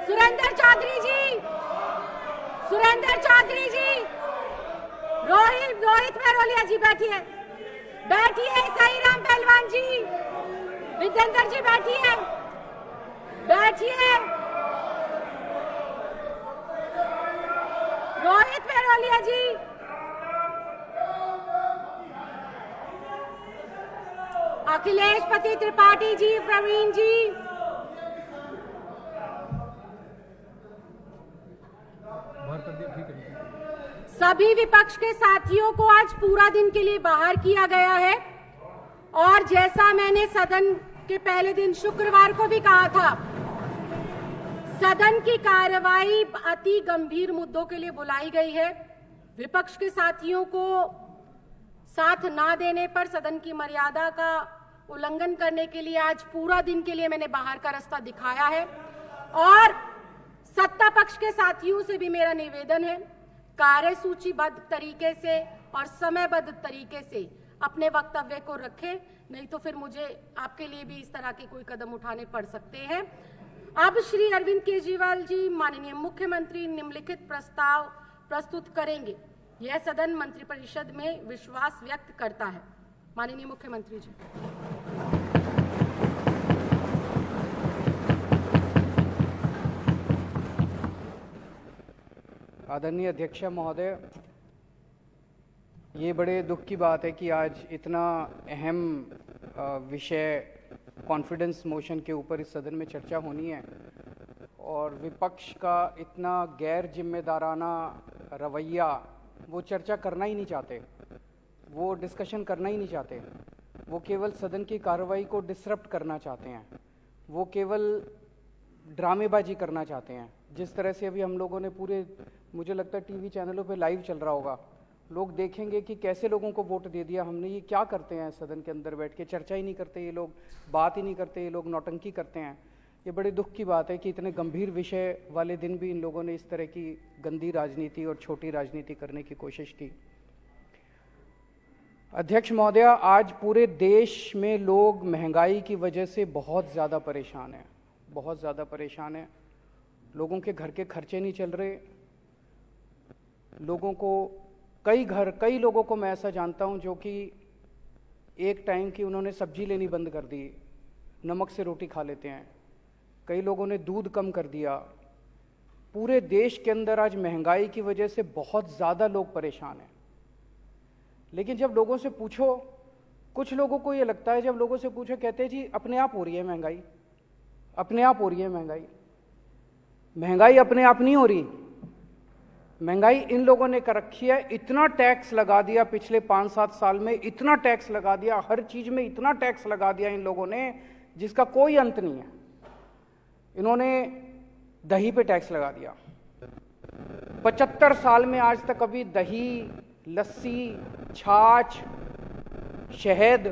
सुरेंद्र चौधरी जी, सुरेंद्र चौधरी जी, रोहित मेहरोलिया जी बैठिए, बैठिए। साईराम पहलवान जी, विजेंद्र जी बैठिए, बैठिए। रोहित मेहरोलिया जी, अखिलेश पति त्रिपाठी जी, प्रवीण जी, सभी विपक्ष के साथियों को आज पूरा दिन के लिए बाहर किया गया है। और जैसा मैंने सदन के पहले दिन शुक्रवार को भी कहा था, सदन की कार्रवाई अति गंभीर मुद्दों के लिए बुलाई गई है। विपक्ष के साथियों को साथ ना देने पर सदन की मर्यादा का उल्लंघन करने के लिए आज पूरा दिन के लिए मैंने बाहर का रास्ता दिखाया है। और सत्ता पक्ष के साथियों से भी मेरा निवेदन है, कार्यसूचीबद्ध तरीके से और समयबद्ध तरीके से अपने वक्तव्य को रखें, नहीं तो फिर मुझे आपके लिए भी इस तरह के कोई कदम उठाने पड़ सकते हैं। अब श्री अरविंद केजरीवाल जी, माननीय मुख्यमंत्री, निम्नलिखित प्रस्ताव प्रस्तुत करेंगे। यह सदन मंत्रिपरिषद में विश्वास व्यक्त करता है। माननीय मुख्यमंत्री जी। आदरणीय अध्यक्ष महोदय, ये बड़े दुख की बात है कि आज इतना अहम विषय कॉन्फिडेंस मोशन के ऊपर इस सदन में चर्चा होनी है और विपक्ष का इतना गैर जिम्मेदाराना रवैया, वो चर्चा करना ही नहीं चाहते, वो डिस्कशन करना ही नहीं चाहते, वो केवल सदन की कार्रवाई को डिसरप्ट करना चाहते हैं, वो केवल ड्रामेबाजी करना चाहते हैं। जिस तरह से अभी हम लोगों ने पूरे, मुझे लगता है टीवी चैनलों पे लाइव चल रहा होगा, लोग देखेंगे कि कैसे लोगों को वोट दे दिया हमने। ये क्या करते हैं सदन के अंदर बैठ के, चर्चा ही नहीं करते ये लोग, बात ही नहीं करते ये लोग, नौटंकी करते हैं। ये बड़े दुख की बात है कि इतने गंभीर विषय वाले दिन भी इन लोगों ने इस तरह की गंदी राजनीति और छोटी राजनीति करने की कोशिश की। अध्यक्ष महोदय, आज पूरे देश में लोग महंगाई की वजह से बहुत ज़्यादा परेशान हैं, बहुत ज़्यादा परेशान हैं। लोगों के घर के खर्चे नहीं चल रहे, लोगों को कई लोगों को मैं ऐसा जानता हूं जो कि एक टाइम की उन्होंने सब्जी लेनी बंद कर दी, नमक से रोटी खा लेते हैं। कई लोगों ने दूध कम कर दिया। पूरे देश के अंदर आज महंगाई की वजह से बहुत ज़्यादा लोग परेशान हैं। लेकिन जब लोगों से पूछो, कुछ लोगों को ये लगता है, जब लोगों से पूछो कहते हैं जी अपने आप हो रही है महंगाई, अपने आप हो रही है महंगाई। महंगाई अपने आप नहीं हो रही, महंगाई इन लोगों ने कर रखी है। इतना टैक्स लगा दिया पिछले 5-7 साल में, इतना टैक्स लगा दिया, हर चीज में इतना टैक्स लगा दिया इन लोगों ने जिसका कोई अंत नहीं है। इन्होंने दही पे टैक्स लगा दिया। 75 साल में आज तक कभी दही, लस्सी, छाछ, शहद,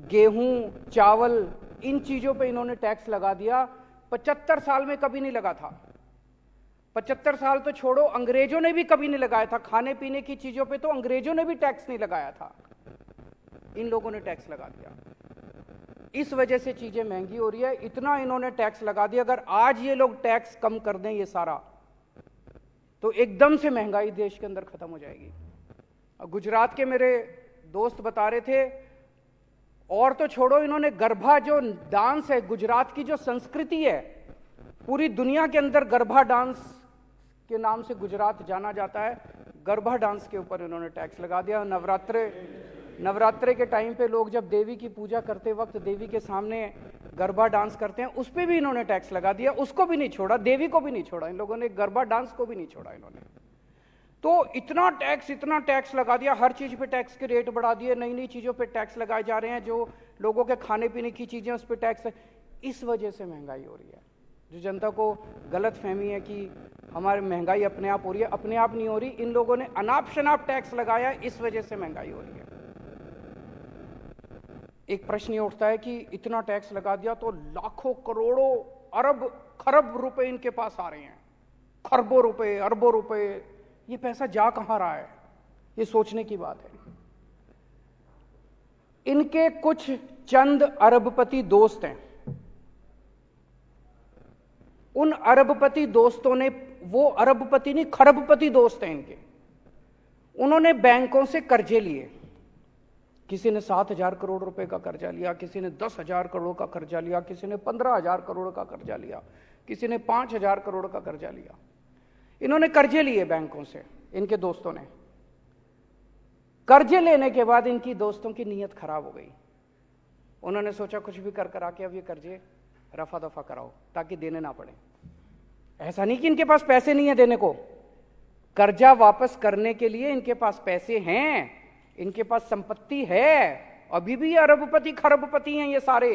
गेहूं, चावल, इन चीजों पे इन्होंने टैक्स लगा दिया। 75 साल में कभी नहीं लगा था। 75 साल तो छोड़ो, अंग्रेजों ने भी कभी नहीं लगाया था। खाने पीने की चीजों पे तो अंग्रेजों ने भी टैक्स नहीं लगाया था, इन लोगों ने टैक्स लगा दिया। इस वजह से चीजें महंगी हो रही है। इतना इन्होंने टैक्स लगा दिया। अगर आज ये लोग टैक्स कम कर दें ये सारा, तो एकदम से महंगाई देश के अंदर खत्म हो जाएगी। गुजरात के मेरे दोस्त बता रहे थे, और तो छोड़ो, इन्होंने गरबा जो डांस है, गुजरात की जो संस्कृति है, पूरी दुनिया के अंदर गरबा डांस के नाम से गुजरात जाना जाता है। गरबा डांस के ऊपर इन्होंने टैक्स लगा दिया। नवरात्रे के टाइम पे लोग जब देवी की पूजा करते वक्त देवी के सामने गरबा डांस करते हैं, उस पर भी इन्होंने टैक्स लगा दिया। उसको भी नहीं छोड़ा, देवी को भी नहीं छोड़ा इन लोगों ने, गरबा डांस को भी नहीं छोड़ा इन्होंने। तो इतना टैक्स लगा दिया, हर चीज पे टैक्स के रेट बढ़ा दिए, नई नई चीजों पे टैक्स लगाए जा रहे हैं, जो लोगों के खाने पीने की चीजें उस पर टैक्स है। इस वजह से महंगाई हो रही है। जो जनता को गलत फहमी है कि हमारी महंगाई अपने आप हो रही है, अपने आप नहीं हो रही। इन लोगों ने अनाप शनाप टैक्स लगाया, इस वजह से महंगाई हो रही है। एक प्रश्न ये उठता है कि इतना टैक्स लगा दिया तो लाखों करोड़ों अरब खरब रुपए इनके पास आ रहे हैं, खरबों रुपए, अरबों रुपए, ये पैसा जा कहां रहा है, ये सोचने की बात है। इनके कुछ चंद अरबपति दोस्त हैं, उन अरबपति दोस्तों ने, वो अरबपति नहीं खरबपति दोस्त हैं इनके, उन्होंने बैंकों से कर्जे लिए। किसी ने 7,000 करोड़ रुपए का कर्जा लिया, किसी ने 10,000 करोड़ का कर्जा लिया, किसी ने 15,000 करोड़ का कर्जा लिया, किसी ने 5,000 करोड़ का कर्जा लिया। इन्होंने कर्जे लिए बैंकों से, इनके दोस्तों ने। कर्जे लेने के बाद इनकी दोस्तों की नीयत खराब हो गई। उन्होंने सोचा कुछ भी कर करा के अब ये कर्जे रफा दफा कराओ ताकि देने ना पड़े। ऐसा नहीं कि इनके पास पैसे नहीं है देने को, कर्जा वापस करने के लिए इनके पास पैसे हैं, इनके पास संपत्ति है, अभी भी अरबपति खरबपति हैं ये सारे,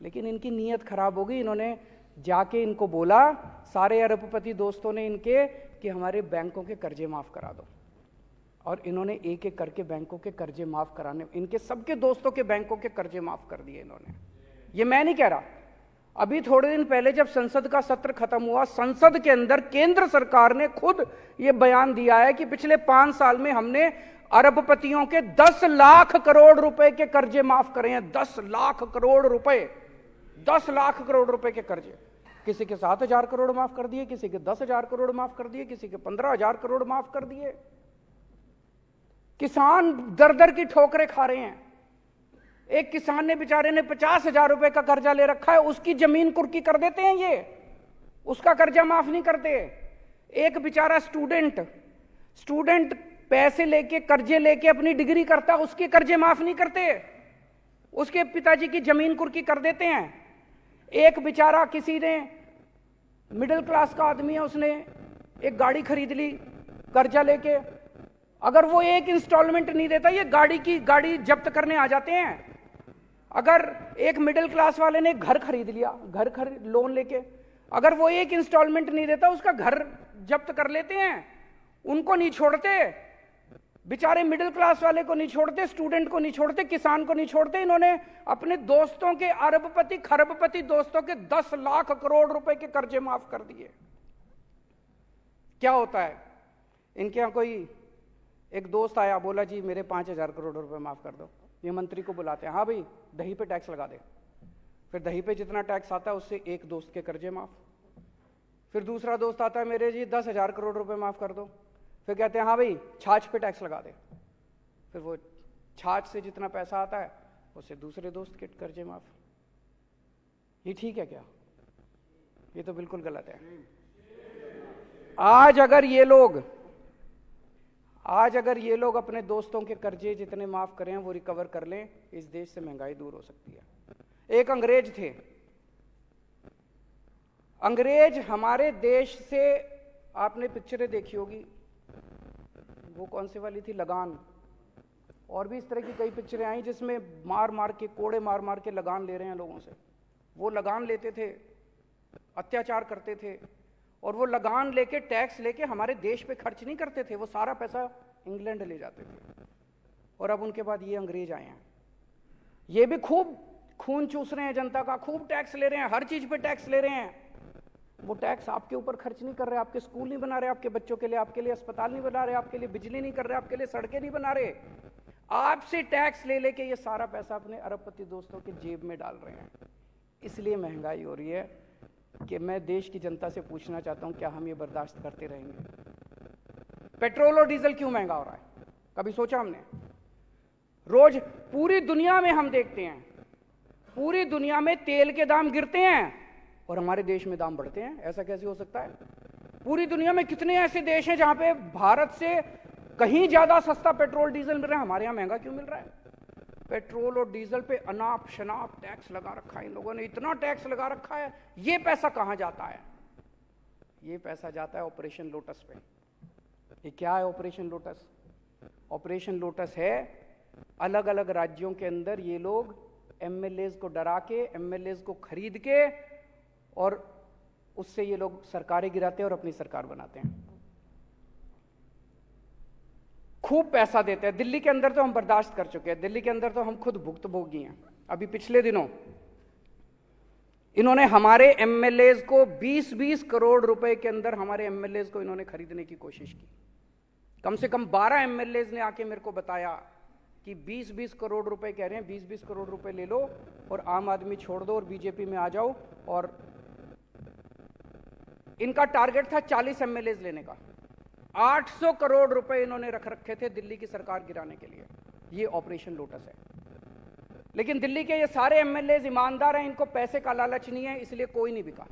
लेकिन इनकी नीयत खराब हो गई। इन्होंने जाके इनको बोला, सारे अरबपति दोस्तों ने इनके, कि हमारे बैंकों के कर्जे माफ करा दो। और इन्होंने एक एक करके बैंकों के कर्जे माफ कराने, इनके सबके दोस्तों के बैंकों के कर्जे माफ कर दिए इन्होंने। ये मैं नहीं कह रहा, अभी थोड़े दिन पहले जब संसद का सत्र खत्म हुआ, संसद के अंदर केंद्र सरकार ने खुद ये बयान दिया है कि पिछले 5 साल में हमने अरबपतियों के 10 लाख करोड़ रुपए के कर्जे माफ करे हैं। 10 लाख करोड़ रुपए, 10 लाख करोड़ रुपए के कर्जे। किसी के 7,000 करोड़ माफ कर दिए, किसी के 10,000 करोड़ माफ कर दिए, किसी के 15,000 करोड़ माफ कर दिए। किसान दर दर की ठोकरें खा रहे हैं। एक किसान ने, बेचारे ने 50,000 रुपए का कर्जा ले रखा है, उसकी जमीन कुर्की कर देते हैं ये, उसका कर्जा माफ नहीं करते। एक बेचारा स्टूडेंट पैसे लेके, कर्जे लेके अपनी डिग्री करता, उसके कर्जे माफ नहीं करते, उसके पिताजी की जमीन कुर्की कर देते हैं। एक बेचारा, किसी ने, मिडिल क्लास का आदमी है, उसने एक गाड़ी खरीद ली कर्जा लेके, अगर वो एक इंस्टॉलमेंट नहीं देता, ये गाड़ी जब्त करने आ जाते हैं। अगर एक मिडिल क्लास वाले ने घर खरीद लिया, लोन लेके, अगर वो एक इंस्टॉलमेंट नहीं देता, उसका घर जब्त कर लेते हैं। उनको नहीं छोड़ते, बेचारे मिडिल क्लास वाले को नहीं छोड़ते, स्टूडेंट को नहीं छोड़ते, किसान को नहीं छोड़ते। इन्होंने अपने दोस्तों के, अरबपति खरबपति दोस्तों के 10 लाख करोड़ रुपए के कर्जे माफ कर दिए। क्या होता है इनके यहां, कोई एक दोस्त आया, बोला जी मेरे 5,000 करोड़ रुपए माफ कर दो। ये मंत्री को बुलाते हैं, हाँ भाई दही पे टैक्स लगा दे। फिर दही पे जितना टैक्स आता है उससे एक दोस्त के कर्जे माफ। फिर दूसरा दोस्त आता है, मेरे जी 10,000 करोड़ रुपए माफ कर दो। फिर कहते हैं हाँ भाई छाछ पे टैक्स लगा दे। फिर वो छाछ से जितना पैसा आता है उससे दूसरे दोस्त के कर्जे माफ। ये ठीक है क्या? ये तो बिल्कुल गलत है। आज अगर ये लोग अपने दोस्तों के कर्जे जितने माफ करें वो रिकवर कर लें, इस देश से महंगाई दूर हो सकती है। एक अंग्रेज थे, अंग्रेज हमारे देश से, आपने पिक्चरें देखी होगी, वो कौन सी वाली थी, लगान, और भी इस तरह की कई पिक्चरें आई जिसमें कोड़े मार मार के लगान ले रहे हैं लोगों से। वो लगान लेते थे, अत्याचार करते थे, और वो लगान लेके, टैक्स लेके हमारे देश पे खर्च नहीं करते थे, वो सारा पैसा इंग्लैंड ले जाते थे। और अब उनके बाद ये अंग्रेज आए हैं, ये भी खूब खून चूस रहे हैं जनता का, खूब टैक्स ले रहे हैं, हर चीज पे टैक्स ले रहे हैं। वो टैक्स आपके ऊपर खर्च नहीं कर रहे, आपके स्कूल नहीं बना रहे आपके बच्चों के लिए, आपके लिए अस्पताल नहीं बना रहे, आपके लिए बिजली नहीं कर रहे, आपके लिए सड़कें नहीं बना रहे, आपसे टैक्स ले लेके ये सारा पैसा अपने अरबपति दोस्तों के जेब में डाल रहे हैं। इसलिए महंगाई हो रही है कि मैं देश की जनता से पूछना चाहता हूं, क्या हम ये बर्दाश्त करते रहेंगे? पेट्रोल और डीजल क्यों महंगा हो रहा है? कभी सोचा हमने? रोज पूरी दुनिया में हम देखते हैं, पूरी दुनिया में तेल के दाम गिरते हैं और हमारे देश में दाम बढ़ते हैं। ऐसा कैसे हो सकता है? पूरी दुनिया में कितने ऐसे देश हैं जहां पे भारत से कहीं ज्यादा सस्ता पेट्रोल डीजल मिल रहा है, हमारे यहां महंगा क्यों मिल रहा है? पेट्रोल और डीजल पे अनाप शनाप टैक्स लगा रखा है इन लोगों ने, इतना टैक्स लगा रखा है। ये पैसा कहां जाता है? ये पैसा जाता है ऑपरेशन लोटस पे। ये क्या है ऑपरेशन लोटस? ऑपरेशन लोटस है, अलग अलग राज्यों के अंदर ये लोग एमएलएज को डरा के, एमएलएज को खरीद के, और उससे ये लोग सरकारें गिराते हैं और अपनी सरकार बनाते हैं। खूब पैसा देते हैं। दिल्ली के अंदर तो हम बर्दाश्त कर चुके हैं, दिल्ली के अंदर तो हम खुद भुक्तभोगी हैं। अभी पिछले दिनों इन्होंने हमारे एमएलएज को 20-20 करोड़ रुपए के अंदर हमारे एमएलएज को इन्होंने खरीदने की कोशिश की। कम से कम 12 एमएलएज ने आके मेरे को बताया कि 20-20 करोड़ रुपए कह रहे हैं, 20-20 करोड़ रुपए ले लो और आम आदमी छोड़ दो और बीजेपी में आ जाओ और इनका टारगेट था 40 एमएलए लेने का। 800 करोड़ रुपए इन्होंने रख रखे थे दिल्ली की सरकार गिराने के लिए। ये ऑपरेशन लोटस है। लेकिन दिल्ली के ये सारे एमएलए ईमानदार हैं, इनको पैसे का लालच नहीं है, इसलिए कोई नहीं बिका।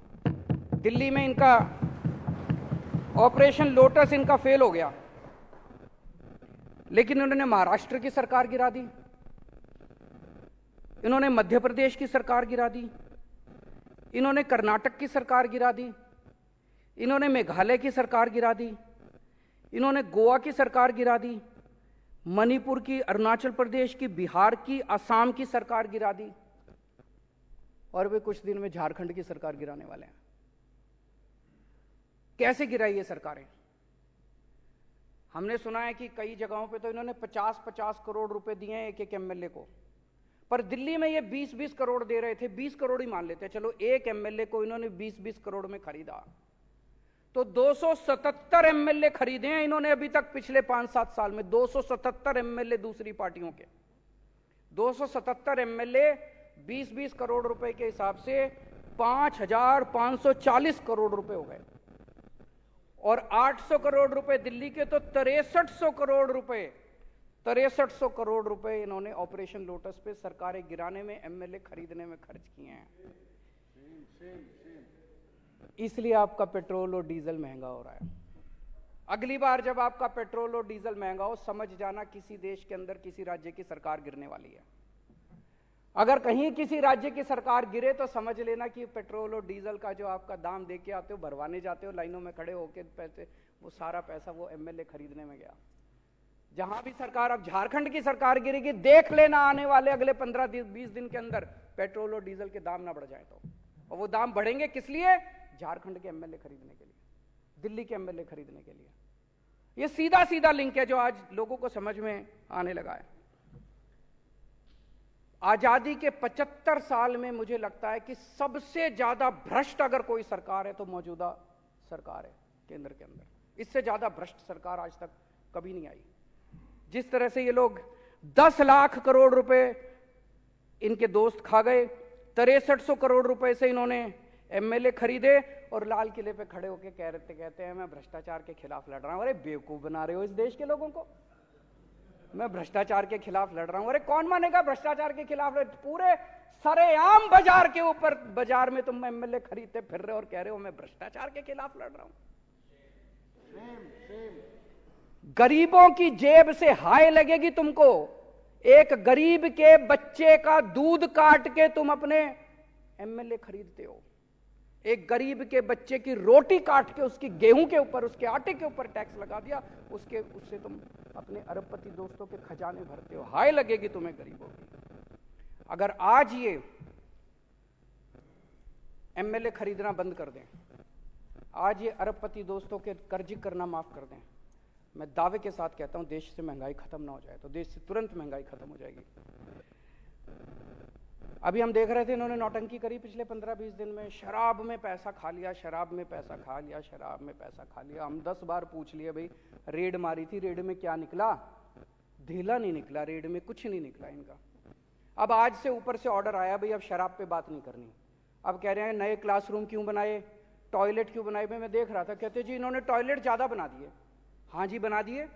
दिल्ली में इनका ऑपरेशन लोटस इनका फेल हो गया। लेकिन उन्होंने महाराष्ट्र की सरकार गिरा दी, इन्होंने मध्य प्रदेश की सरकार गिरा दी, इन्होंने कर्नाटक की सरकार गिरा दी, इन्होंने मेघालय की सरकार गिरा दी, इन्होंने गोवा की सरकार गिरा दी, मणिपुर की, अरुणाचल प्रदेश की, बिहार की, असम की सरकार गिरा दी, और वे कुछ दिन में झारखंड की सरकार गिराने वाले हैं। कैसे गिराई ये सरकारें? हमने सुना है कि कई जगहों पे तो इन्होंने 50-50 करोड़ रुपए दिए हैं एक एक एमएलए को, पर दिल्ली में ये 20-20 करोड़ दे रहे थे। 20 करोड़ ही मान लेते हैं, चलो एक एमएलए को इन्होंने 20-20 करोड़ में खरीदा, तो 277 एमएलए खरीदे हैं इन्होंने अभी तक पिछले 5-7 साल में। 277 एमएलए दूसरी पार्टियों के, 277 एमएलए 20-20 करोड़ रुपए के हिसाब से 5,540 करोड़ रुपए हो गए। और 800 करोड़ रुपए दिल्ली के, तो 6300 करोड़ रुपए 6300 करोड़ रुपए इन्होंने ऑपरेशन लोटस पे सरकारें गिराने में, एमएलए खरीदने में खर्च किए हैं। इसलिए आपका पेट्रोल और डीजल महंगा हो रहा है। अगली बार जब आपका पेट्रोल और डीजल महंगा हो, समझ जाना किसी देश के अंदर किसी राज्य की सरकार गिरने वाली है। अगर कहीं किसी राज्य की सरकार गिरे तो समझ लेना कि पेट्रोल और डीजल का जो आपका दाम दे के आते हो, भरवाने जाते हो लाइनों में खड़े होकर पैसे, वो सारा पैसा वो एमएलए खरीदने में गया। जहां भी सरकार, अब झारखंड की सरकार गिरेगी, देख लेना आने वाले अगले 15-20 दिन के अंदर पेट्रोल और डीजल के दाम ना बढ़ जाए तो। और वो दाम बढ़ेंगे किस लिए? झारखंड के एमएलए खरीदने के लिए, दिल्ली के एमएलए खरीदने के लिए। ये सीधा सीधा लिंक है जो आज लोगों को समझ में आने लगा है। आजादी के 75 साल में मुझे लगता है कि सबसे ज्यादा भ्रष्ट अगर कोई सरकार है तो मौजूदा सरकार है केंद्र के अंदर। इससे ज्यादा भ्रष्ट सरकार आज तक कभी नहीं आई। जिस तरह से ये लोग 10 लाख करोड़ रुपए इनके दोस्त खा गए, 6300 करोड़ रुपए से इन्होंने एमएलए खरीदे, और लाल किले पे खड़े होकर कहते हैं मैं भ्रष्टाचार के खिलाफ लड़ रहा हूं। अरे बेवकूफ बना रहे हो इस देश के लोगों को। मैं भ्रष्टाचार के खिलाफ लड़ रहा हूं। अरे कौन मानेगा भ्रष्टाचार के खिलाफ? पूरे सरेआम बाजार के ऊपर, बाजार में तुम एमएलए खरीदते फिर रहे हो और कह रहे हो मैं भ्रष्टाचार के खिलाफ लड़ रहा हूं। गरीबों की जेब से हाय लगेगी तुमको। एक गरीब के बच्चे का दूध काट के तुम अपने एमएलए खरीदते हो। एक गरीब के बच्चे की रोटी काट के उसकी गेहूं के ऊपर, उसके आटे के ऊपर टैक्स लगा दिया, उससे तुम अपने अरबपति दोस्तों के खजाने भरते हो। हाय लगेगी तुम्हें गरीबों की। अगर आज ये एमएलए खरीदना बंद कर दें, आज ये अरबपति दोस्तों के कर्ज करना माफ कर दें, मैं दावे के साथ कहता हूं देश से महंगाई खत्म ना हो जाए तो देश से तुरंत महंगाई खत्म हो जाएगी। अभी हम देख रहे थे इन्होंने नौटंकी करी पिछले 15-20 दिन में। शराब में पैसा खा लिया, शराब में पैसा खा लिया, शराब में पैसा खा लिया। हम 10 बार पूछ लिए भाई रेड मारी थी, रेड में क्या निकला? ढीला नहीं निकला, रेड में कुछ नहीं निकला इनका। अब आज से ऊपर से ऑर्डर आया भाई अब शराब पे बात नहीं करनी। अब कह रहे हैं नए क्लासरूम क्यों बनाए, टॉयलेट क्यों बनाए। मैं देख रहा था, कहते जी इन्होंने टॉयलेट ज्यादा बना दिए। हाँ जी बना दिए।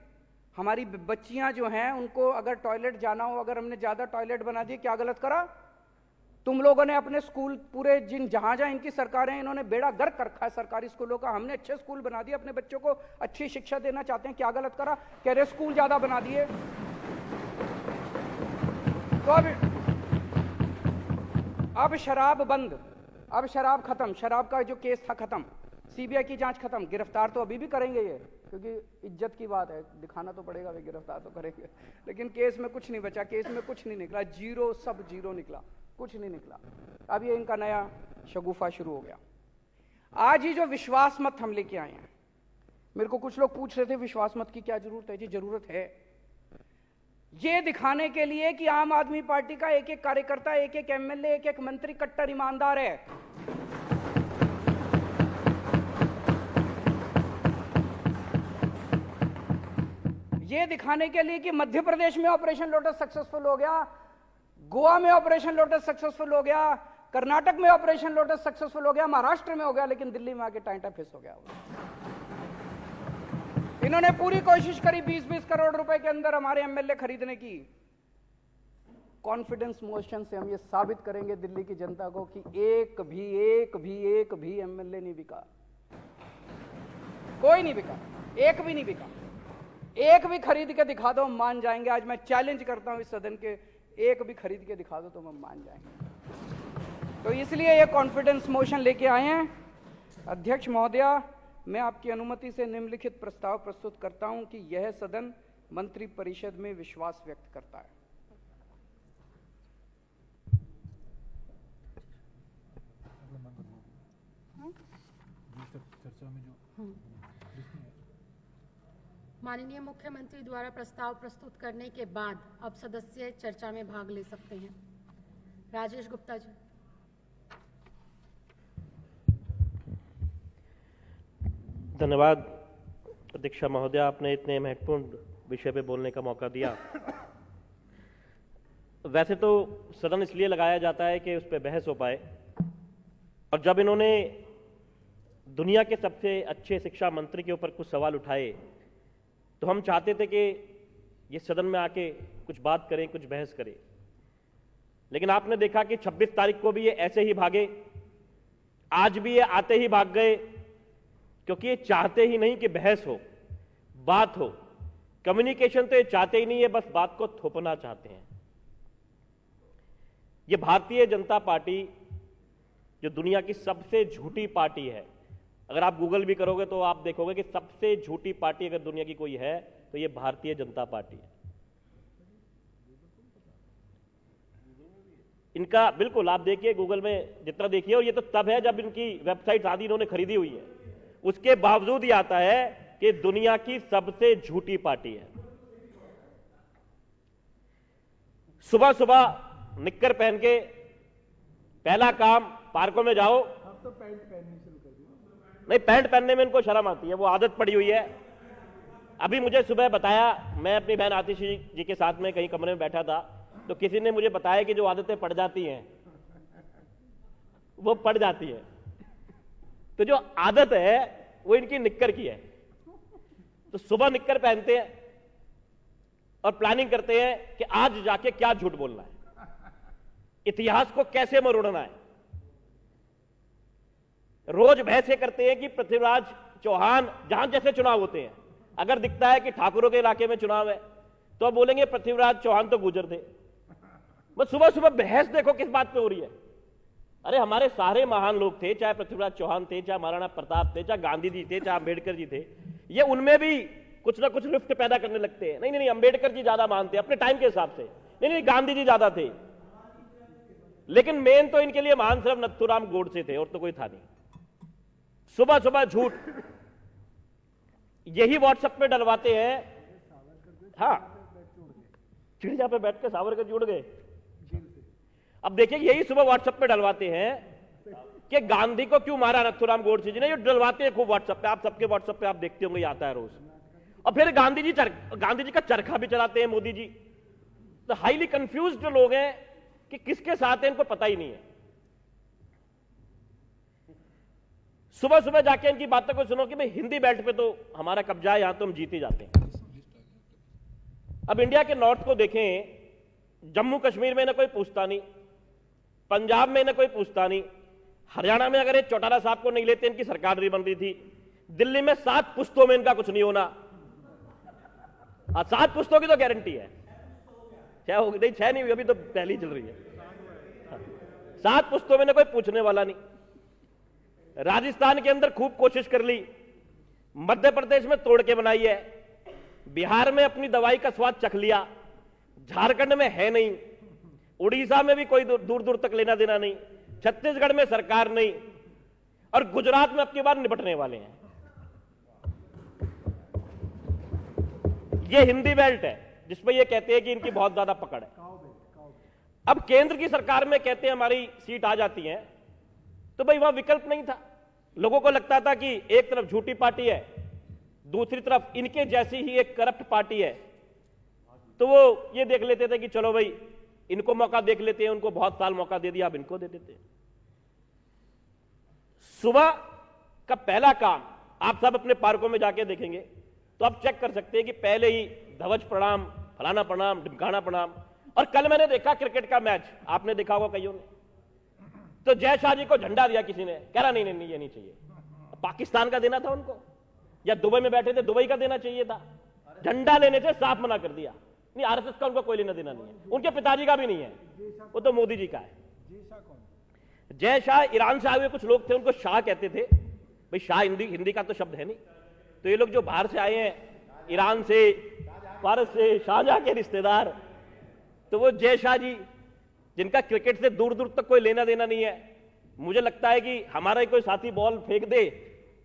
हमारी बच्चियां जो हैं उनको अगर टॉयलेट जाना हो, अगर हमने ज्यादा टॉयलेट बना दिए, क्या गलत करा? तुम लोगों ने अपने स्कूल पूरे जहां जहां इनकी सरकारें, इन्होंने बेड़ा गर्क कर रखा है सरकारी स्कूलों का। हमने अच्छे स्कूल बना दिए, अपने बच्चों को अच्छी शिक्षा देना चाहते हैं, क्या गलत करा? कह रहे स्कूल ज्यादा बना दिए। तो अब शराब बंद, अब शराब खत्म, शराब का जो केस था खत्म, सीबीआई की जांच खत्म। गिरफ्तार तो अभी भी करेंगे ये, क्योंकि इज्जत की बात है, दिखाना तो पड़ेगा, वे गिरफ्तार तो करेंगे। लेकिन केस में कुछ नहीं बचा, केस में कुछ नहीं निकला, जीरो, सब जीरो निकला, कुछ नहीं निकला। अब ये इनका नया शगुफा शुरू हो गया। आज ही जो विश्वास मत हम लेके आए हैं, मेरे को कुछ लोग पूछ रहे थे विश्वास मत की क्या जरूरत है? जी जरूरत है, ये दिखाने के लिए कि आम आदमी पार्टी का एक एक कार्यकर्ता, एक एक एमएलए, एक एक मंत्री कट्टर ईमानदार है। ये दिखाने के लिए कि मध्य प्रदेश में ऑपरेशन लोटस सक्सेसफुल हो गया, गोवा में ऑपरेशन लोटस सक्सेसफुल हो गया, कर्नाटक में ऑपरेशन लोटस सक्सेसफुल हो गया, महाराष्ट्र में हो गया, लेकिन दिल्ली में आके टाइटा फिस हो गया। इन्होंने पूरी कोशिश करी 20-20 करोड़ रुपए के अंदर हमारे एमएलए खरीदने की। कॉन्फिडेंस मोशन से हम ये साबित करेंगे दिल्ली की जनता को कि एक भी एमएलए नहीं बिका, कोई नहीं बिका, एक भी नहीं बिका। एक भी खरीद के दिखा दो, हम मान जाएंगे। आज मैं चैलेंज करता हूं इस सदन के, एक भी खरीद के दिखा दो तो हम मान जाएंगे। तो इसलिए ये कॉन्फिडेंस मोशन लेके आए हैं। अध्यक्ष महोदया, मैं आपकी अनुमति से निम्नलिखित प्रस्ताव प्रस्तुत करता हूं कि यह सदन मंत्री परिषद में विश्वास व्यक्त करता है। माननीय मुख्यमंत्री द्वारा प्रस्ताव प्रस्तुत करने के बाद अब सदस्य चर्चा में भाग ले सकते हैं। राजेश गुप्ता जी। धन्यवाद अध्यक्षा महोदय, आपने इतने महत्वपूर्ण विषय पे बोलने का मौका दिया। वैसे तो सदन इसलिए लगाया जाता है कि उस पर बहस हो पाए, और जब इन्होंने दुनिया के सबसे अच्छे शिक्षा मंत्री के ऊपर कुछ सवाल उठाए तो हम चाहते थे कि ये सदन में आके कुछ बात करें, कुछ बहस करें। लेकिन आपने देखा कि 26 तारीख को भी ये ऐसे ही भागे, आज भी ये आते ही भाग गए, क्योंकि ये चाहते ही नहीं कि बहस हो, बात हो। कम्युनिकेशन तो ये चाहते ही नहीं है, बस बात को थोपना चाहते हैं। ये भारतीय जनता पार्टी जो दुनिया की सबसे झूठी पार्टी है, अगर आप गूगल भी करोगे तो आप देखोगे कि सबसे झूठी पार्टी अगर दुनिया की कोई है तो ये भारतीय जनता पार्टी है। इनका बिल्कुल आप देखिए, गूगल में जितना देखिए, और ये तो तब है जब इनकी वेबसाइट आदि इन्होंने खरीदी हुई है, उसके बावजूद ये आता है कि दुनिया की सबसे झूठी पार्टी है। सुबह सुबह निक्कर पहन के पहला काम पार्कों में जाओ। अब तो पैंट पहननी शुरू कर दी। नहीं, पैंट पहनने में इनको शर्म आती है, वो आदत पड़ी हुई है। अभी मुझे सुबह बताया, मैं अपनी बहन आतिशी जी के साथ में कहीं कमरे में बैठा था, तो किसी ने मुझे बताया कि जो आदतें पड़ जाती हैं वो पड़ जाती है। तो जो आदत है वो इनकी निक्कर की है। तो सुबह निक्कर पहनते हैं और प्लानिंग करते हैं कि आज जाके क्या झूठ बोलना है, इतिहास को कैसे मरोड़ना है। रोज बहसें करते हैं कि पृथ्वीराज चौहान, जहां जैसे चुनाव होते हैं, अगर दिखता है कि ठाकुरों के इलाके में चुनाव है तो अब बोलेंगे पृथ्वीराज चौहान तो गुजर थे। बस सुबह सुबह बहस देखो किस बात पे हो रही है। अरे हमारे सारे महान लोग थे, चाहे पृथ्वीराज चौहान थे, चाहे महाराणा प्रताप थे, चाहे गांधी जी थे, चाहे अंबेडकर जी थे, ये उनमें भी कुछ ना कुछ रिफ्ट पैदा करने लगते हैं। नहीं नहीं, अंबेडकर जी ज्यादा मानते अपने टाइम के हिसाब से, नहीं नहीं, गांधी जी ज्यादा थे। लेकिन मेन तो इनके लिए महान सिर्फ नथुराम गोडसे थे, और तो कोई था नहीं। सुबह सुबह झूठ यही व्हाट्सएप पे डलवाते हैं। हाँ, चिड़िया पे बैठ के सावरकर जुड़ गए। अब देखिए, यही सुबह व्हाट्सएप पे डलवाते हैं कि गांधी को क्यों मारा नथुराम गोडसे जी ने। ये डलवाते हैं खूब व्हाट्सएप पे, आप सबके व्हाट्सएप पे आप देखते होंगे, आता है रोज। और फिर गांधी जी का चरखा भी चलाते हैं मोदी जी। तो हाईली कंफ्यूज्ड लोग हैं कि किसके साथ है, इनको पता ही नहीं है। सुबह सुबह जाके इनकी बातों को सुनो कि भाई हिंदी बेल्ट पे तो हमारा कब्जा है, यहां तो हम जीत ही जाते हैं। अब इंडिया के नॉर्थ को देखें, जम्मू कश्मीर में ना कोई पूछता नहीं, पंजाब में ना कोई पूछता नहीं, हरियाणा में अगर ये चौटाला साहब को नहीं लेते इनकी सरकार नहीं बन रही थी, दिल्ली में 7 पुश्तों में इनका कुछ नहीं होना। 7 पुश्तों की तो गारंटी है, 6 हो गई, 6 नहीं हुई, अभी तो पहली चल रही है। 7 पुश्तों में ना कोई पूछने वाला नहीं। राजस्थान के अंदर खूब कोशिश कर ली, मध्य प्रदेश में तोड़ के बनाई है, बिहार में अपनी दवाई का स्वाद चख लिया, झारखंड में है नहीं, उड़ीसा में भी कोई दूर दूर तक लेना देना नहीं, छत्तीसगढ़ में सरकार नहीं, और गुजरात में अब की बार निपटने वाले हैं। ये हिंदी बेल्ट है जिसमें ये कहते हैं कि इनकी बहुत ज्यादा पकड़ है। अब केंद्र की सरकार में कहते हैं हमारी सीट आ जाती है, तो भाई वहां विकल्प नहीं था। लोगों को लगता था कि एक तरफ झूठी पार्टी है, दूसरी तरफ इनके जैसी ही एक करप्ट पार्टी है, तो वो ये देख लेते थे कि चलो भाई इनको मौका देख लेते हैं, उनको बहुत साल मौका दे दिया, अब इनको दे देते हैं। सुबह का पहला काम, आप सब अपने पार्कों में जाके देखेंगे तो आप चेक कर सकते हैं कि पहले ही ध्वज प्रणाम, फलाना प्रणाम, ढिमकाना प्रणाम। और कल मैंने देखा क्रिकेट का मैच, आपने देखा होगा कईयों ने, तो जय शाह जी को झंडा दिया किसी ने, कह रहा नहीं नहीं नहीं ये नहीं चाहिए, पाकिस्तान का देना था उनको, या दुबई में बैठे थे दुबई का देना चाहिए था। झंडा लेने से साफ मना कर दिया, नहीं आरएसएस का उनको कोई लेना देना नहीं है, उनके पिताजी का भी नहीं है, वो तो मोदी जी का है। जय शाह ईरान से आए हुए कुछ लोग थे, उनको शाह कहते थे, भाई शाह हिंदी का तो शब्द है नहीं, तो ये लोग जो बाहर से आए हैं, ईरान से, फारस से, शाहजहां के रिश्तेदार, तो वो जय शाह जी जिनका क्रिकेट से दूर दूर तक कोई लेना देना नहीं है, मुझे लगता है कि हमारा ही कोई साथी बॉल फेंक दे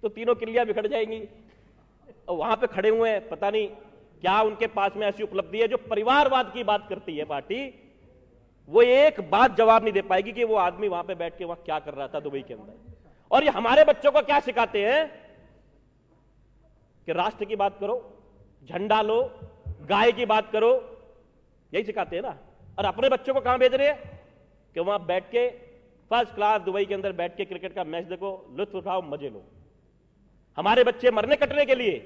तो तीनों किल्लियां बिखर जाएंगी, और वहां पे खड़े हुए हैं, पता नहीं क्या उनके पास में ऐसी उपलब्धि है। जो परिवारवाद की बात करती है पार्टी, वो एक बात जवाब नहीं दे पाएगी कि वो आदमी वहां पे बैठ के वहां क्या कर रहा था दुबई के अंदर। और ये हमारे बच्चों को क्या सिखाते हैं कि राष्ट्र की बात करो, झंडा लो, गाय की बात करो, यही सिखाते हैं ना। और अपने बच्चों को कहां भेज रहे हैं कि वहां बैठ के फर्स्ट क्लास दुबई के अंदर बैठ के क्रिकेट का मैच देखो, लुत्फ उठाओ, मजे लो। हमारे बच्चे मरने कटने के लिए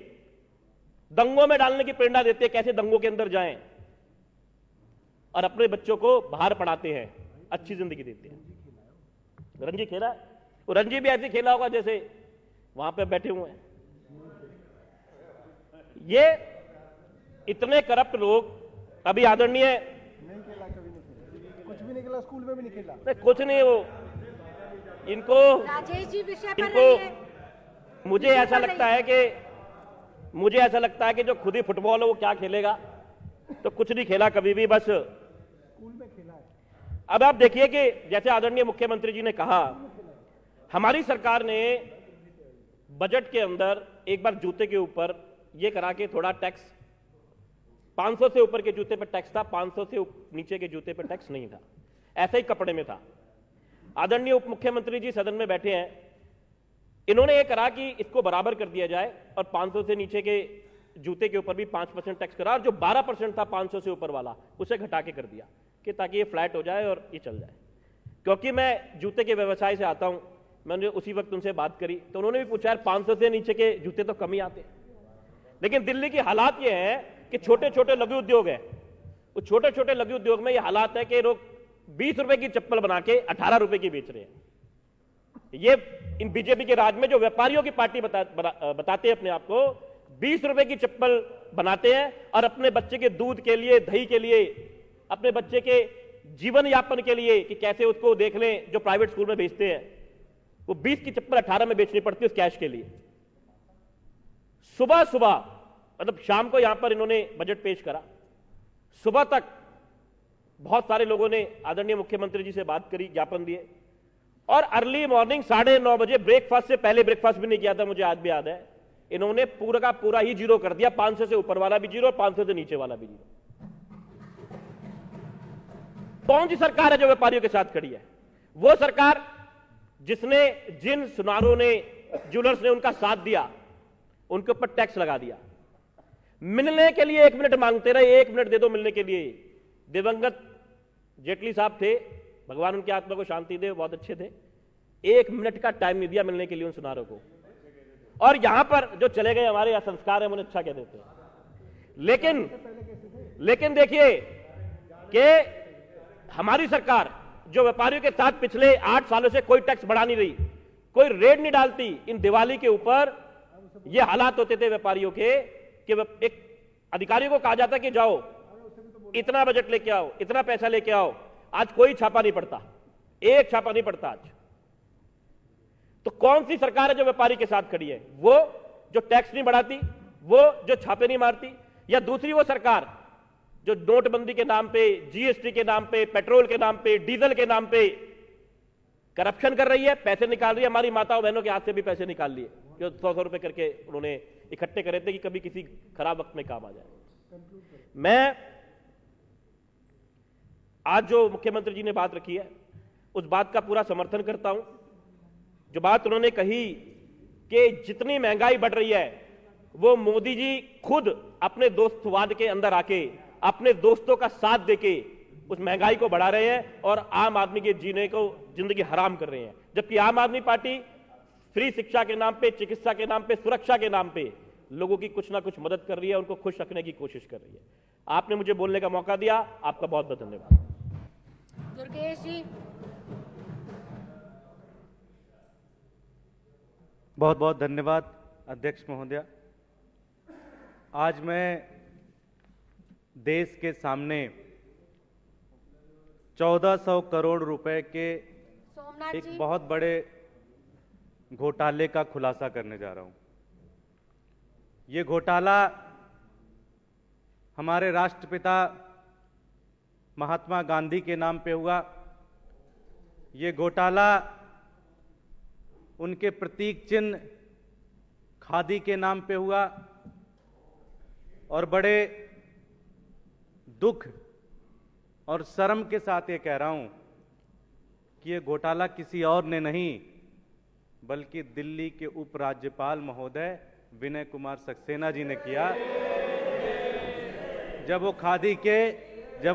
दंगों में डालने की प्रेरणा देते हैं, कैसे दंगों के अंदर जाएं, और अपने बच्चों को बाहर पढ़ाते हैं, अच्छी जिंदगी देते हैं। रणजी खेला, वो रणजी भी ऐसे खेला होगा जैसे वहां पे बैठे हुए हैं। ये इतने करप्ट लोग, अभी आदरणीय नहीं खेला, कभी नहीं खेला, कुछ भी नहीं खेला, स्कूल में भी नहीं खेला, नहीं कुछ नहीं, वो इनको राजेश जी विषय पर इनको रहिए। मुझे ऐसा लगता है कि जो खुद ही फुटबॉल है वो क्या खेलेगा, तो कुछ नहीं खेला कभी भी, बस स्कूल में खेला है। अब आप देखिए कि जैसे आदरणीय मुख्यमंत्री जी ने कहा, हमारी सरकार ने बजट के अंदर एक बार जूते के ऊपर ये करा के थोड़ा टैक्स, 500 से ऊपर के जूते पर टैक्स था, 500 से नीचे के जूते पर टैक्स नहीं था, ऐसा ही कपड़े में था। आदरणीय उप मुख्यमंत्री जी सदन में बैठे हैं, इन्होंने ये करा कि इसको बराबर कर दिया जाए और 500 से नीचे के जूते के ऊपर भी 5% टैक्स करा, और जो 12% था 500 से ऊपर वाला उसे घटा के कर दिया कि ताकि ये फ्लैट हो जाए और ये चल जाए। क्योंकि मैं जूते के व्यवसाय से आता हूं, मैंने उसी वक्त उनसे बात करी तो उन्होंने भी पूछा यार 500 से नीचे के जूते तो कम ही आते हैं। लेकिन दिल्ली की हालात ये है कि छोटे छोटे लघु उद्योग है, उस छोटे छोटे लघु उद्योग में ये हालात है कि लोग 20 रुपए की चप्पल बना के 18 रुपए की बेच रहे हैं। ये इन बीजेपी के राज में जो व्यापारियों की पार्टी बताते हैं अपने आप को, 20 रुपए की चप्पल बनाते हैं और अपने बच्चे के दूध के लिए, दही के लिए, अपने बच्चे के जीवन यापन के लिए कि कैसे उसको देख लें, जो प्राइवेट स्कूल में भेजते हैं, वो 20 की चप्पल 18 में बेचनी पड़ती है उस कैश के लिए। सुबह सुबह, मतलब शाम को यहां पर इन्होंने बजट पेश करा, सुबह तक बहुत सारे लोगों ने आदरणीय मुख्यमंत्री जी से बात करी, ज्ञापन दिए, और अर्ली मॉर्निंग 9:30 बजे, ब्रेकफास्ट से पहले ब्रेकफास्ट भी नहीं किया था, मुझे आज भी याद है, इन्होंने पूरा का पूरा ही जीरो कर दिया, 500 से ऊपर वाला भी जीरो और 500 से नीचे वाला भी जीरो। कौन सी सरकार है जो व्यापारियों के साथ खड़ी है? वो सरकार जिसने, जिन सुनारों ने, ज्वेलर्स ने उनका साथ दिया, उनके ऊपर टैक्स लगा दिया। मिलने के लिए 1 मिनट मांगते रहे, 1 मिनट दे दो मिलने के लिए। दिवंगत जेटली साहब थे, भगवान उनकी आत्मा को शांति दे, बहुत अच्छे थे, 1 मिनट का टाइम नहीं दिया मिलने के लिए उन सुनारों को। और यहां पर जो चले गए हमारे यहाँ संस्कार है, उन्हें अच्छा कह देते हैं। लेकिन देखिए कि हमारी सरकार जो व्यापारियों के साथ पिछले 8 सालों से कोई टैक्स बढ़ा नहीं रही, कोई रेड नहीं डालती। इन दिवाली के ऊपर ये हालात होते थे व्यापारियों के कि एक अधिकारियों को कहा जाता कि जाओ इतना बजट लेके आओ, इतना पैसा लेके आओ, आज कोई छापा नहीं पड़ता, एक छापा नहीं पड़ता आज। तो कौन सी सरकार है जो व्यापारी के साथ खड़ी है? वो जो टैक्स नहीं बढ़ाती, वो जो छापे नहीं मारती, या दूसरी वो सरकार जो नोटबंदी के नाम पे, जीएसटी के नाम पे, पेट्रोल के नाम पे, डीजल के नाम पे करप्शन कर रही है, पैसे निकाल रही है। हमारी माताओं बहनों के हाथ से भी पैसे निकाल लिए, जो 100-100 रुपए करके उन्होंने इकट्ठे करे थे कि कभी किसी खराब वक्त में काम आ जाए। मैं आज जो मुख्यमंत्री जी ने बात रखी है, उस बात का पूरा समर्थन करता हूं। जो बात उन्होंने कही कि जितनी महंगाई बढ़ रही है, वो मोदी जी खुद अपने दोस्तवाद के अंदर आके, अपने दोस्तों का साथ देके उस महंगाई को बढ़ा रहे हैं और आम आदमी के जीने को, जिंदगी हराम कर रहे हैं। जबकि आम आदमी पार्टी फ्री शिक्षा के नाम पे, चिकित्सा के नाम पे, सुरक्षा के नाम पे लोगों की कुछ ना कुछ मदद कर रही है, उनको खुश रखने की कोशिश कर रही है। आपने मुझे बोलने का मौका दिया, आपका बहुत बहुत धन्यवाद। दुर्गेश जी। बहुत बहुत धन्यवाद अध्यक्ष महोदया। आज मैं देश के सामने 1400 करोड़ रुपए के सोमनाथ एक जी। बहुत बड़े घोटाले का खुलासा करने जा रहा हूं। ये घोटाला हमारे राष्ट्रपिता महात्मा गांधी के नाम पे हुआ। ये घोटाला उनके प्रतीक चिन्ह खादी के नाम पे हुआ और बड़े दुख और शर्म के साथ ये कह रहा हूं कि ये घोटाला किसी और ने नहीं बल्कि दिल्ली के उपराज्यपाल महोदय विनय कुमार सक्सेना जी ने किया, जब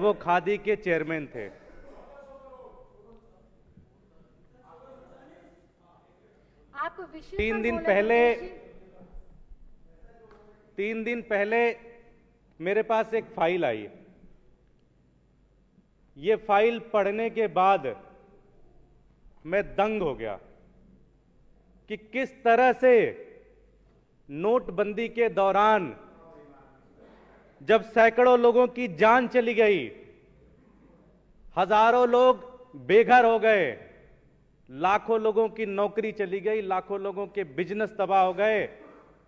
वो खादी के चेयरमैन थे। आप विषय पर 3 दिन बोले पहले दुर्गेश जी। 3 दिन पहले मेरे पास एक फाइल आई। ये फाइल पढ़ने के बाद मैं दंग हो गया कि किस तरह से नोटबंदी के दौरान जब सैकड़ों लोगों की जान चली गई, हजारों लोग बेघर हो गए, लाखों लोगों की नौकरी चली गई, लाखों लोगों के बिजनेस तबाह हो गए,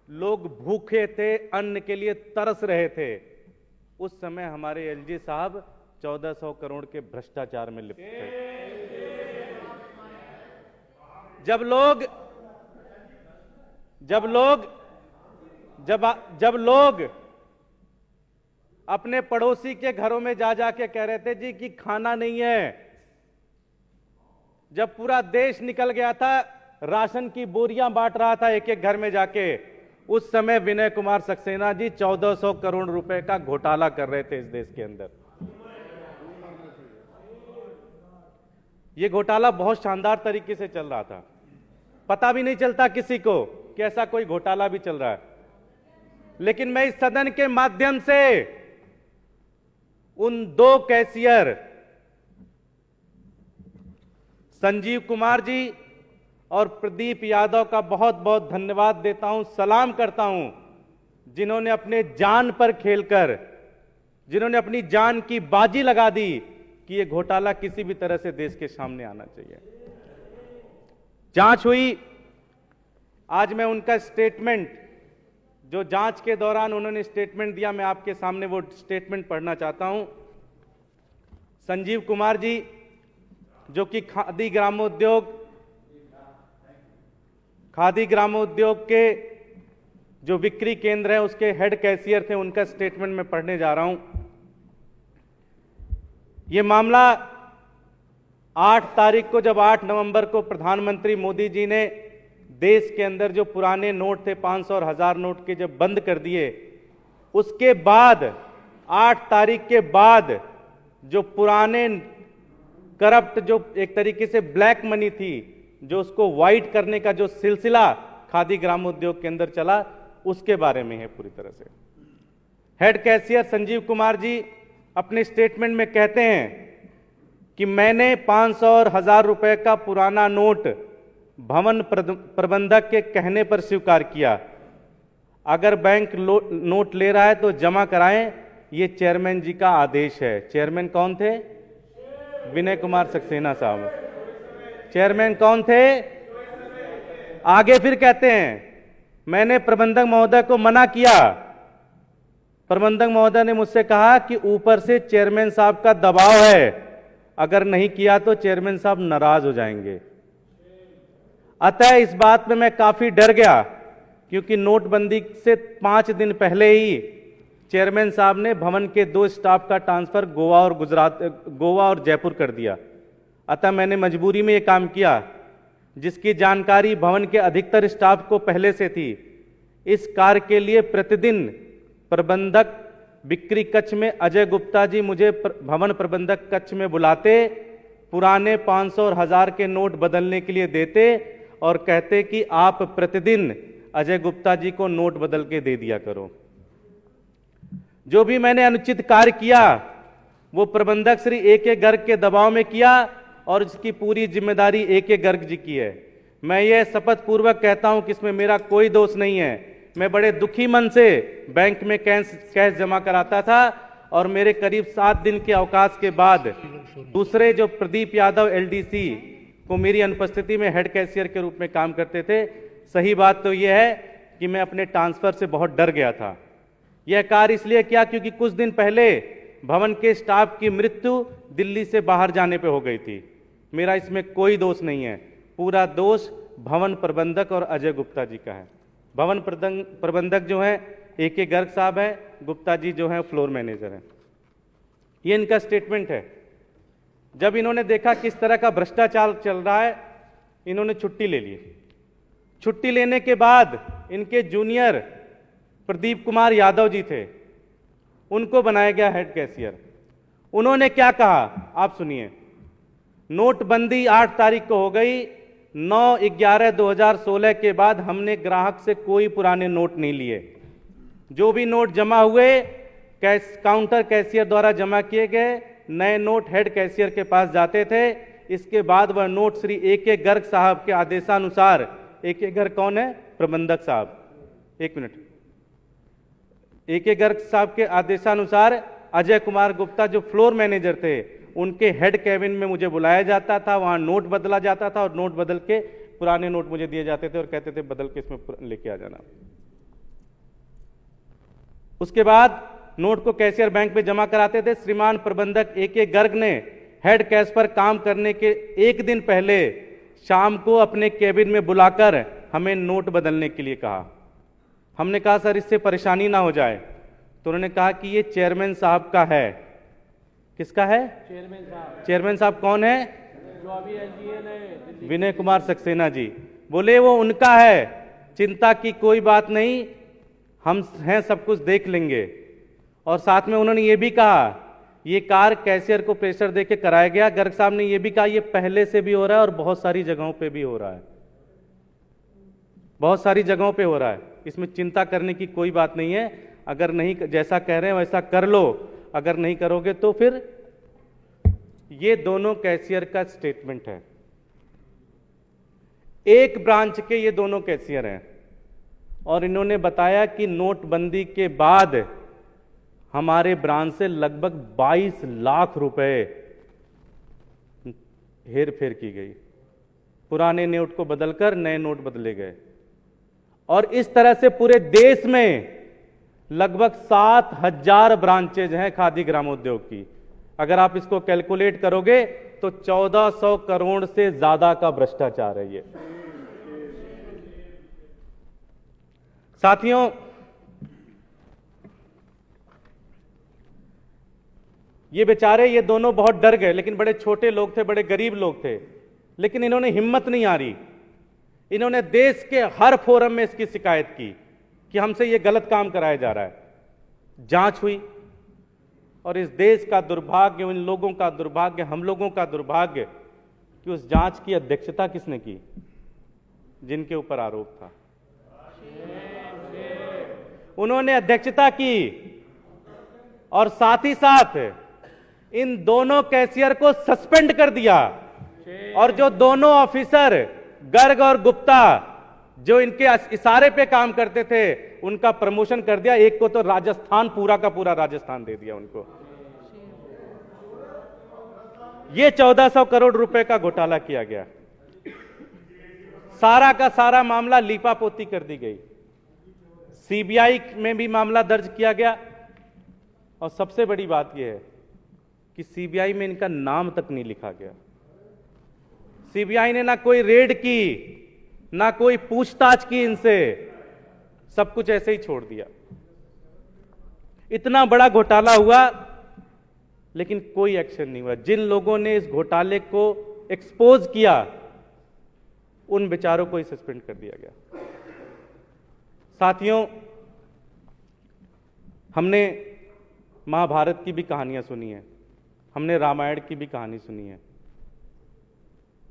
लोग भूखे थे, अन्न के लिए तरस रहे थे, उस समय हमारे एलजी साहब 1400 करोड़ के भ्रष्टाचार में लिप्त थे। जब लोग अपने पड़ोसी के घरों में जा जाके कह रहे थे जी कि खाना नहीं है, जब पूरा देश निकल गया था, राशन की बोरियां बांट रहा था एक एक घर में जाके, उस समय विनय कुमार सक्सेना जी 1400 करोड़ रुपए का घोटाला कर रहे थे इस देश के अंदर। यह घोटाला बहुत शानदार तरीके से चल रहा था, पता भी नहीं चलता किसी को कि ऐसा कोई घोटाला भी चल रहा है। लेकिन मैं इस सदन के माध्यम से उन 2 कैशियर संजीव कुमार जी और प्रदीप यादव का बहुत बहुत धन्यवाद देता हूं, सलाम करता हूं, जिन्होंने अपने जान पर खेलकर, जिन्होंने अपनी जान की बाजी लगा दी कि यह घोटाला किसी भी तरह से देश के सामने आना चाहिए। जांच हुई। आज मैं उनका स्टेटमेंट, जो जांच के दौरान उन्होंने स्टेटमेंट दिया, मैं आपके सामने वो स्टेटमेंट पढ़ना चाहता हूं। संजीव कुमार जी, जो कि खादी ग्रामोद्योग के जो बिक्री केंद्र है उसके हेड कैशियर थे, उनका स्टेटमेंट मैं पढ़ने जा रहा हूं। यह मामला 8 तारीख को, जब 8 नवंबर को प्रधानमंत्री मोदी जी ने देश के अंदर जो पुराने नोट थे 500 और 1000 नोट के जब बंद कर दिए, उसके बाद 8 तारीख के बाद जो पुराने करप्ट, जो एक तरीके से ब्लैक मनी थी, जो उसको व्हाइट करने का जो सिलसिला खादी ग्रामोद्योग के अंदर चला, उसके बारे में है पूरी तरह से। हेड कैशियर संजीव कुमार जी अपने स्टेटमेंट में कहते हैं कि मैंने 500 और 1000 रुपए का पुराना नोट भवन प्रबंधक के कहने पर स्वीकार किया। अगर बैंक नोट ले रहा है तो जमा कराएं, ये चेयरमैन जी का आदेश है। चेयरमैन कौन थे? विनय कुमार सक्सेना साहब। चेयरमैन कौन थे? आगे फिर कहते हैं, मैंने प्रबंधक महोदय को मना किया। प्रबंधक महोदय ने मुझसे कहा कि ऊपर से चेयरमैन साहब का दबाव है, अगर नहीं किया तो चेयरमैन साहब नाराज हो जाएंगे। अतः इस बात में मैं काफी डर गया, क्योंकि नोटबंदी से 5 दिन पहले ही चेयरमैन साहब ने भवन के 2 स्टाफ का ट्रांसफर गोवा और जयपुर कर दिया। अतः मैंने मजबूरी में यह काम किया, जिसकी जानकारी भवन के अधिकतर स्टाफ को पहले से थी। इस कार्य के लिए प्रतिदिन प्रबंधक बिक्री कक्ष में अजय गुप्ता जी मुझे भवन प्रबंधक कक्ष में बुलाते, पुराने 500 और 1000 के नोट बदलने के लिए देते और कहते कि आप प्रतिदिन अजय गुप्ता जी को नोट बदल के दे दिया करो। जो भी मैंने अनुचित कार्य किया वो प्रबंधक श्री ए.के. गर्ग के दबाव में किया और इसकी पूरी जिम्मेदारी ए.के. गर्ग जी की है। मैं ये शपथ पूर्वक कहता हूं कि इसमें मेरा कोई दोष नहीं है। मैं बड़े दुखी मन से बैंक में कैश जमा कराता था और मेरे करीब 7 दिन के अवकाश के बाद दूसरे जो प्रदीप यादव एलडीसी को मेरी अनुपस्थिति में हेड कैशियर के रूप में काम करते थे। सही बात तो यह है कि मैं अपने ट्रांसफर से बहुत डर गया था। यह कार्य इसलिए किया क्योंकि कुछ दिन पहले भवन के स्टाफ की मृत्यु दिल्ली से बाहर जाने पे हो गई थी। मेरा इसमें कोई दोष नहीं है, पूरा दोष भवन प्रबंधक और अजय गुप्ता जी का है। भवन प्रबंधक जो है ए.के. गर्ग साहब है, गुप्ता जी जो है फ्लोर मैनेजर है। ये इनका स्टेटमेंट है। जब इन्होंने देखा किस तरह का भ्रष्टाचार चल रहा है, इन्होंने छुट्टी ले ली। छुट्टी लेने के बाद इनके जूनियर प्रदीप कुमार यादव जी थे, उनको बनाया गया हेड कैशियर। उन्होंने क्या कहा आप सुनिए। नोटबंदी 8 तारीख को हो गई। 9/11/2016 के बाद हमने ग्राहक से कोई पुराने नोट नहीं लिए। जो भी नोट जमा हुए काउंटर कैशियर द्वारा जमा किए गए, नए नोट हेड कैशियर के पास जाते थे। इसके बाद वह नोट श्री ए.के. गर्ग साहब के आदेशानुसार, ए.के. गर्ग कौन है? प्रबंधक साहब, एक मिनट। ए.के. गर्ग साहब के आदेशानुसार अजय कुमार गुप्ता जो फ्लोर मैनेजर थे, उनके हेड कैबिन में मुझे बुलाया जाता था, वहां नोट बदला जाता था और नोट बदल के पुराने नोट मुझे दिए जाते थे और कहते थे बदल के इसमें लेके आ जाना। उसके बाद नोट को कैशियर बैंक में जमा कराते थे। श्रीमान प्रबंधक ए.के. गर्ग ने हेड कैश पर काम करने के 1 दिन पहले शाम को अपने कैबिन में बुलाकर हमें नोट बदलने के लिए कहा। हमने कहा सर इससे परेशानी ना हो जाए, तो उन्होंने कहा कि ये चेयरमैन साहब का है। किसका है? चेयरमैन साहब। चेयरमैन साहब कौन है? जो अभी एसडीएन है, विनय कुमार सक्सेना जी। बोले वो उनका है, चिंता की कोई बात नहीं, हम हैं, सब कुछ देख लेंगे। और साथ में उन्होंने ये भी कहा ये कार्य कैशियर को प्रेशर देके कराया गया। गर्ग साहब ने ये भी कहा ये पहले से भी हो रहा है और बहुत सारी जगहों पे भी हो रहा है, बहुत सारी जगहों पे हो रहा है। इसमें चिंता करने की कोई बात नहीं है। अगर नहीं, जैसा कह रहे हैं वैसा कर लो, अगर नहीं करोगे तो फिर। ये दोनों कैशियर का स्टेटमेंट है। एक ब्रांच के ये दोनों कैशियर हैं और इन्होंने बताया कि नोटबंदी के बाद हमारे ब्रांच से लगभग 22 लाख रुपए हेर फेर की गई। पुराने नोट को बदलकर नए नोट बदले गए और इस तरह से पूरे देश में लगभग 7,000 ब्रांचेज हैं खादी ग्रामोद्योग की। अगर आप इसको कैलकुलेट करोगे तो 1400 करोड़ से ज्यादा का भ्रष्टाचार है ये। साथियों, ये बेचारे ये दोनों बहुत डर गए, लेकिन बड़े छोटे लोग थे, बड़े गरीब लोग थे, लेकिन इन्होंने हिम्मत नहीं हारी। इन्होंने देश के हर फोरम में इसकी शिकायत की कि हमसे ये गलत काम कराया जा रहा है। जांच हुई और इस देश का दुर्भाग्य, इन लोगों का दुर्भाग्य, हम लोगों का दुर्भाग्य कि उस जांच की अध्यक्षता किसने की? जिनके ऊपर आरोप था, उन्होंने अध्यक्षता की। और साथ ही साथ इन दोनों कैशियर को सस्पेंड कर दिया और जो दोनों ऑफिसर गर्ग और गुप्ता जो इनके इशारे पे काम करते थे उनका प्रमोशन कर दिया। एक को तो राजस्थान, पूरा का पूरा राजस्थान दे दिया उनको। ये 1400 करोड़ रुपए का घोटाला किया गया। सारा का सारा मामला लीपापोती कर दी गई। सीबीआई में भी मामला दर्ज किया गया और सबसे बड़ी बात यह है कि सीबीआई में इनका नाम तक नहीं लिखा गया। सीबीआई ने ना कोई रेड की, ना कोई पूछताछ की इनसे, सब कुछ ऐसे ही छोड़ दिया। इतना बड़ा घोटाला हुआ लेकिन कोई एक्शन नहीं हुआ। जिन लोगों ने इस घोटाले को एक्सपोज किया उन बेचारों को ही सस्पेंड कर दिया गया। साथियों, हमने महाभारत की भी कहानियां सुनी है, हमने रामायण की भी कहानी सुनी है।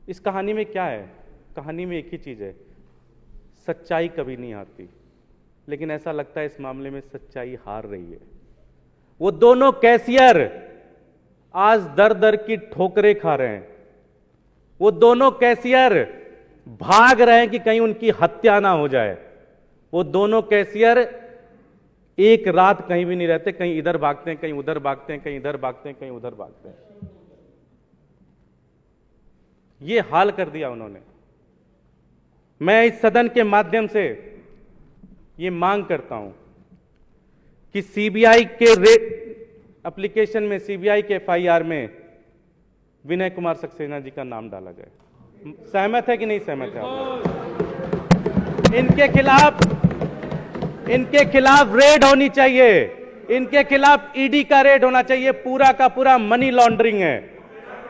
इस कहानी में क्या है? कहानी में एक ही चीज है, सच्चाई कभी नहीं हारती, लेकिन ऐसा लगता है इस मामले में सच्चाई हार रही है। वो दोनों कैशियर आज दर दर की ठोकरें खा रहे हैं। वो दोनों कैशियर भाग रहे हैं कि कहीं उनकी हत्या ना हो जाए। वो दोनों कैशियर एक रात कहीं भी नहीं रहते, कहीं इधर भागते हैं, कहीं उधर भागते हैं, कहीं इधर भागते हैं, कहीं उधर भागते हैं। ये हाल कर दिया उन्होंने। मैं इस सदन के माध्यम से ये मांग करता हूं कि सीबीआई के एप्लीकेशन में, सीबीआई के एफआईआर में विनय कुमार सक्सेना जी का नाम डाला जाए। सहमत है कि नहीं सहमत है आप? इनके खिलाफ रेड होनी चाहिए, इनके खिलाफ ईडी का रेड होना चाहिए। पूरा का पूरा मनी लॉन्ड्रिंग है,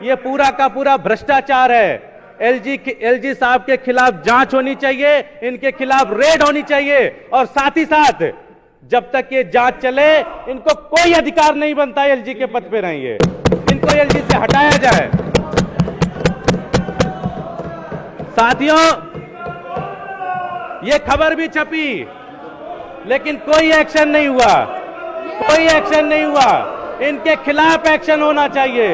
ये पूरा का पूरा भ्रष्टाचार है। एलजी साहब के खिलाफ जांच होनी चाहिए, इनके खिलाफ रेड होनी चाहिए, और साथ ही साथ जब तक ये जांच चले इनको कोई अधिकार नहीं बनता एलजी के पद पे रहेंगे, इनको एलजी से हटाया जाए। साथियों, ये खबर भी छपी लेकिन कोई एक्शन नहीं हुआ, कोई एक्शन नहीं हुआ। इनके खिलाफ एक्शन होना चाहिए,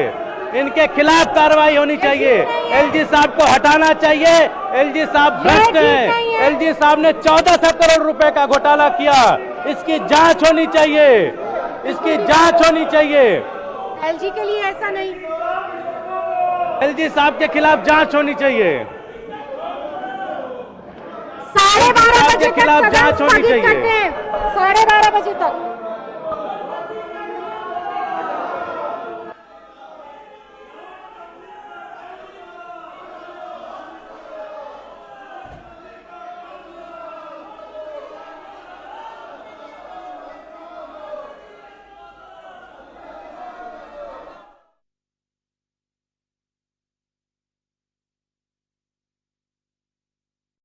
इनके खिलाफ कार्रवाई होनी चाहिए। एलजी साहब को हटाना चाहिए। एलजी साहब भ्रष्ट हैं। एलजी साहब ने 1400 करोड़ रुपए का घोटाला किया, इसकी जांच होनी चाहिए, इसकी जांच होनी चाहिए। एलजी के लिए ऐसा नहीं, एलजी साहब के खिलाफ जांच होनी चाहिए, 12:30 बजे के खिलाफ तक जांच होनी चाहिए। 12:30 बजे तक